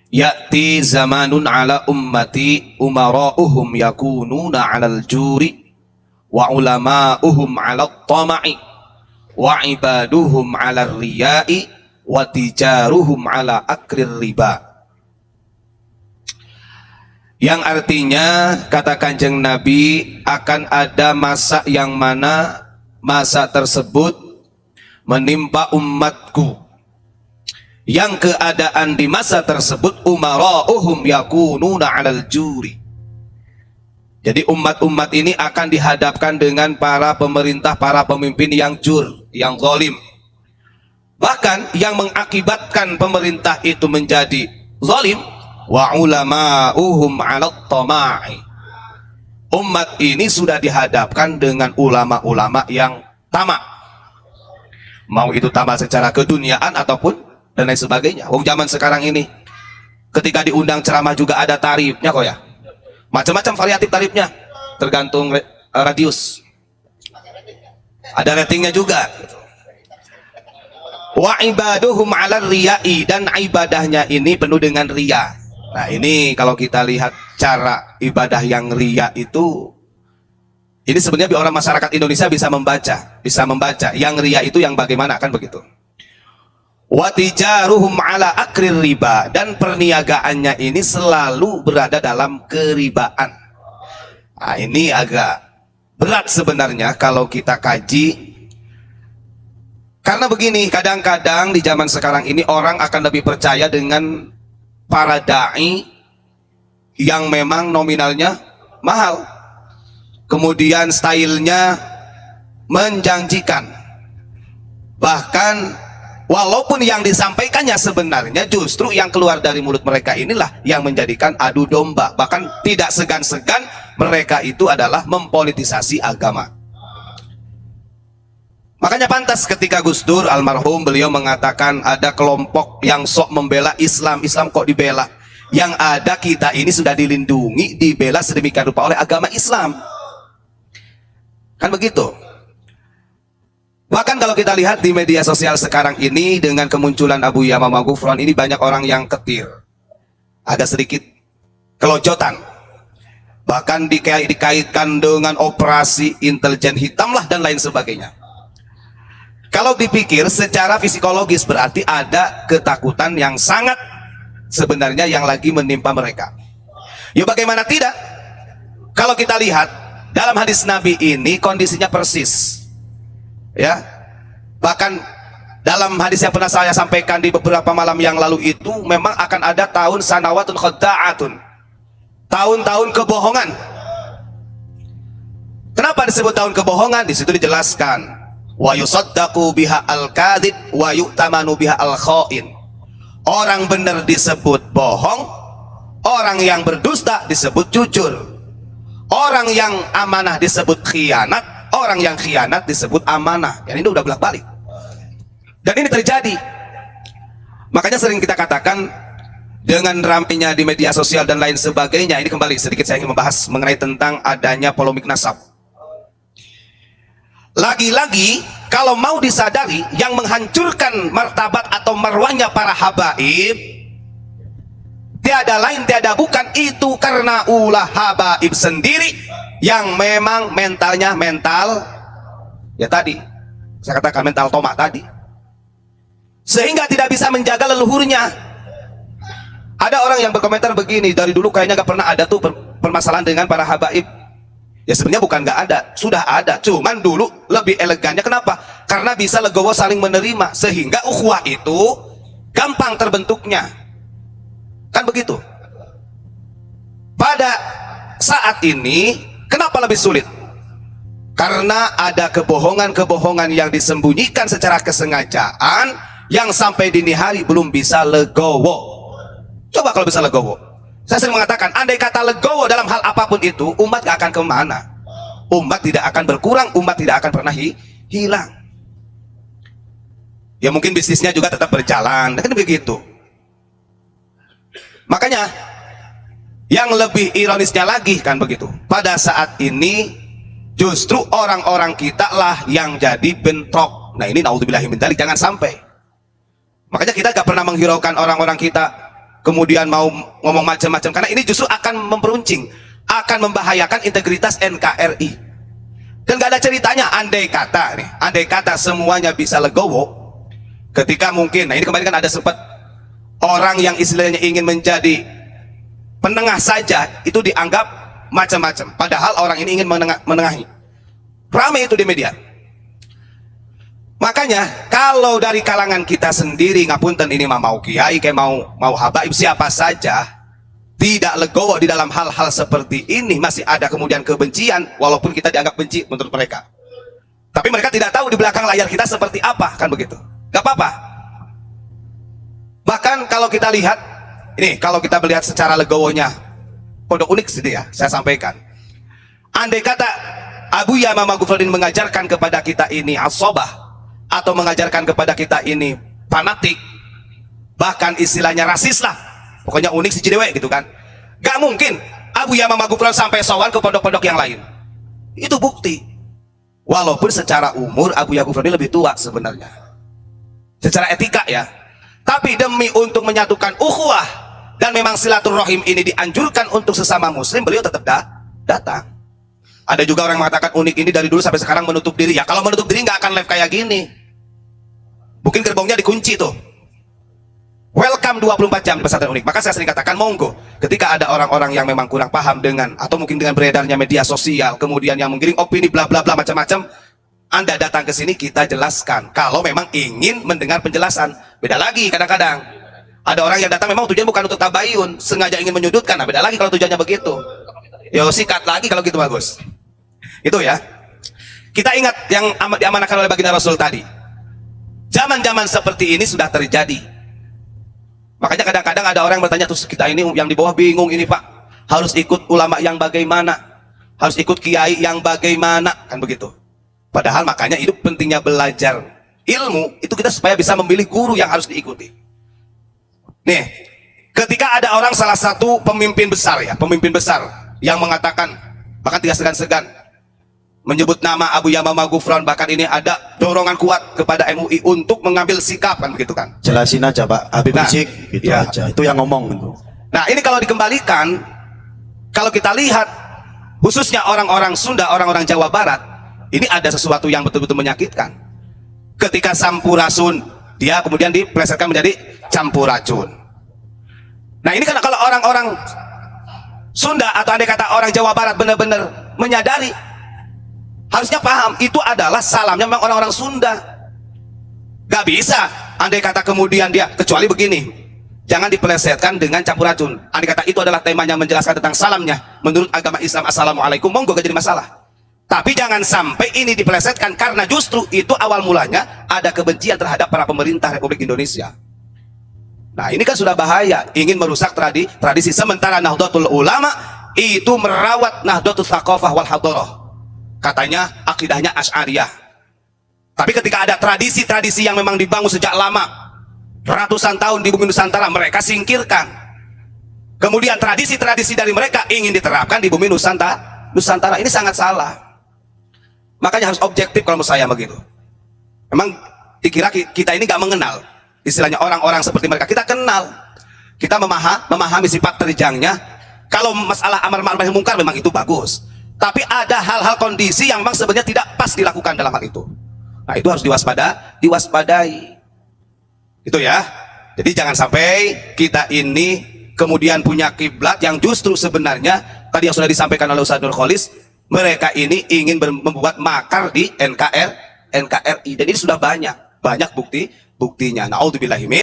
Ya'ti zamanun ala ummati umara'uhum yakununa 'alal juri wa ulama'uhum 'alat tama'i wa ibaduhum 'alal riya'i wa tijaruhum 'ala akrir riba. Yang artinya kata Kanjeng Nabi, akan ada masa yang mana masa tersebut menimpa umatku, yang keadaan di masa tersebut umara'uhum yakununa 'alal juri. Jadi umat-umat ini akan dihadapkan dengan para pemerintah, para pemimpin yang jur, yang zalim. Bahkan yang mengakibatkan pemerintah itu menjadi zalim, wa ulama'uhum 'alat tama'i. Umat ini sudah dihadapkan dengan ulama-ulama yang tamak. Mau itu tamak secara keduniaan ataupun dan lain sebagainya. Zaman sekarang ini ketika diundang ceramah juga ada tarifnya kok ya. Macam-macam variatif tarifnya, tergantung radius. Ada ratingnya juga. Wa ibaduhum 'alal riya'i, dan ibadahnya ini penuh dengan riya. Nah, ini kalau kita lihat cara ibadah yang riya itu, ini sebenarnya orang masyarakat Indonesia bisa membaca yang riya itu yang bagaimana, kan begitu. Wa tijaruhum 'ala akrir riba, dan perniagaannya ini selalu berada dalam keribaan. Nah, ini agak berat sebenarnya kalau kita kaji. Karena begini, kadang-kadang di zaman sekarang ini orang akan lebih percaya dengan para dai yang memang nominalnya mahal, kemudian stylenya menjanjikan, bahkan walaupun yang disampaikannya sebenarnya justru yang keluar dari mulut mereka inilah yang menjadikan adu domba. Bahkan tidak segan-segan mereka itu adalah mempolitisasi agama. Makanya pantas ketika Gus Dur almarhum beliau mengatakan ada kelompok yang sok membela Islam, Islam kok dibela. Yang ada kita ini sudah dilindungi, dibela sedemikian rupa oleh agama Islam. Kan begitu. Bahkan kalau kita lihat di media sosial sekarang ini dengan kemunculan Abu Yamamah Ghufran ini, banyak orang yang ketir, agak sedikit kelojotan, bahkan dikaitkan dengan operasi intelijen hitam lah dan lain sebagainya. Kalau dipikir secara psikologis berarti ada ketakutan yang sangat sebenarnya yang lagi menimpa mereka. Ya bagaimana tidak, kalau kita lihat dalam hadis Nabi ini kondisinya persis. Ya, bahkan dalam hadis yang pernah saya sampaikan di beberapa malam yang lalu itu, memang akan ada tahun sanawatun khadda'atun, tahun-tahun kebohongan. Kenapa disebut tahun kebohongan? Di situ dijelaskan, wa yusaddaqu biha al-kadhib wa yu'tamanu biha al-kha'in. Orang benar disebut bohong, orang yang berdusta disebut jujur, orang yang amanah disebut khianat, orang yang khianat disebut amanah. Yang ini udah bolak-balik. Dan ini terjadi. Makanya sering kita katakan dengan ramainya di media sosial dan lain sebagainya, ini kembali sedikit saya ingin membahas mengenai tentang adanya polemik nasab. Lagi-lagi kalau mau disadari, yang menghancurkan martabat atau marwahnya para habaib tiada lain tiada bukan itu karena ulah habaib sendiri yang memang mentalnya mental, ya tadi saya katakan mental tomak tadi, sehingga tidak bisa menjaga leluhurnya. Ada orang yang berkomentar begini, dari dulu kayaknya gak pernah ada tuh permasalahan dengan para habaib. Ya sebenarnya bukan gak ada, sudah ada, cuman dulu lebih elegannya. Kenapa? Karena bisa legowo saling menerima, sehingga ukhuwah itu gampang terbentuknya. Kan begitu. Pada saat ini kenapa lebih sulit? Karena ada kebohongan-kebohongan yang disembunyikan secara kesengajaan, yang sampai dini hari belum bisa legowo. Coba kalau bisa legowo. Saya sering mengatakan, andai kata legowo dalam hal apapun itu, umat gak akan kemana. Umat tidak akan berkurang, umat tidak akan pernah hilang. Ya mungkin bisnisnya juga tetap berjalan, kan begitu. Makanya yang lebih ironisnya lagi kan begitu, pada saat ini justru orang-orang kita lah yang jadi bentrok. Nah ini naudzubillahi min dzalik, jangan sampai. Makanya kita gak pernah menghiraukan orang-orang kita kemudian mau ngomong macam-macam, karena ini justru akan memperuncing, akan membahayakan integritas NKRI. Dan gak ada ceritanya, andai kata semuanya bisa legowo, ketika mungkin, nah ini kemarin kan ada sempat orang yang istilahnya ingin menjadi penengah saja itu dianggap macam-macam, padahal orang ini ingin menengahi. Ramai itu di media. Makanya kalau dari kalangan kita sendiri, ngapunten ini mau kiai kayak mau habaib siapa saja, tidak legowo di dalam hal-hal seperti ini, masih ada kemudian kebencian, walaupun kita dianggap benci menurut mereka, tapi mereka tidak tahu di belakang layar kita seperti apa, kan begitu. Gak apa-apa. Bahkan kalau kita lihat ini, kalau kita melihat secara legowonya Pondok Unik sendiri ya, saya sampaikan, andai kata Abu Yama Magufruddin mengajarkan kepada kita ini asobah, atau mengajarkan kepada kita ini fanatik, bahkan istilahnya rasis lah, pokoknya unik si Cidewe gitu kan, gak mungkin Abu Yama Magufruddin sampai sowan ke pondok-pondok yang lain. Itu bukti, walaupun secara umur Abu Yama Magufruddin lebih tua sebenarnya secara etika ya, tapi demi untuk menyatukan ukhuwah dan memang silaturahim ini dianjurkan untuk sesama muslim, beliau tetap datang. Ada juga orang yang mengatakan Unik ini dari dulu sampai sekarang menutup diri. Ya kalau menutup diri nggak akan live kayak gini. Mungkin gerbongnya dikunci tuh. Welcome 24 jam pesantren Unik. Maka saya sering katakan monggo, ketika ada orang-orang yang memang kurang paham dengan, atau mungkin dengan beredarnya media sosial, kemudian yang menggiring opini bla bla bla macam-macam, Anda datang ke sini kita jelaskan. Kalau memang ingin mendengar penjelasan. Beda lagi kadang-kadang. Ada orang yang datang memang tujuan bukan untuk tabayun, sengaja ingin menyudutkan. Nah beda lagi kalau tujuannya begitu. Yo sikat lagi kalau gitu bagus. Itu ya. Kita ingat yang diamanahkan oleh baginda Rasul tadi. Zaman-zaman seperti ini sudah terjadi. Makanya kadang-kadang ada orang yang bertanya, terus kita ini yang di bawah bingung ini Pak, harus ikut ulama yang bagaimana, harus ikut kiai yang bagaimana, kan begitu. Padahal makanya itu pentingnya belajar ilmu, itu kita supaya bisa memilih guru yang harus diikuti. Nih, ketika ada orang salah satu pemimpin besar ya, pemimpin besar yang mengatakan, bahkan tidak segan-segan menyebut nama Abu Yama Magufruddin, bahkan ini ada dorongan kuat kepada MUI untuk mengambil sikap, kan begitu kan. Jelasin aja Pak, Habib Rizik gitu ya, aja, itu yang ngomong gitu. Nah ini kalau dikembalikan, kalau kita lihat khususnya orang-orang Sunda, orang-orang Jawa Barat, ini ada sesuatu yang betul-betul menyakitkan. Ketika Sampurasun, dia kemudian diplesetkan menjadi Campuracun. Nah ini kan kalau orang-orang Sunda atau andai kata orang Jawa Barat benar-benar menyadari, harusnya paham itu adalah salamnya memang orang-orang Sunda. Gak bisa andai kata kemudian dia, kecuali begini, jangan dipelesetkan dengan Campuracun. Andai kata itu adalah temanya menjelaskan tentang salamnya menurut agama Islam, assalamualaikum, monggo gak jadi masalah. Tapi jangan sampai ini dipelesetkan, karena justru itu awal mulanya ada kebencian terhadap para pemerintah Republik Indonesia. Nah ini kan sudah bahaya, ingin merusak tradisi. Sementara Nahdlatul Ulama itu merawat Nahdlatul Thaqafah wal Hadharah, katanya akidahnya Asy'ariyah. Tapi ketika ada tradisi-tradisi yang memang dibangun sejak lama, ratusan tahun di bumi Nusantara, mereka singkirkan. Kemudian tradisi-tradisi dari mereka ingin diterapkan di bumi Nusantara. Ini sangat salah. Makanya harus objektif kalau menurut saya begitu. Memang dikira kita ini gak mengenal istilahnya orang-orang seperti mereka. Kita kenal, kita memahami sifat terjangnya. Kalau masalah amar ma'ruf nahi munkar memang itu bagus, tapi ada hal-hal kondisi yang memang sebenarnya tidak pas dilakukan dalam hal itu. Nah itu harus diwaspadai. Itu ya. Jadi jangan sampai kita ini kemudian punya kiblat yang justru sebenarnya tadi yang sudah disampaikan oleh Ustaz Nur Kholis, mereka ini ingin membuat makar di NKRI, dan ini sudah banyak buktinya. Naudzubillahi min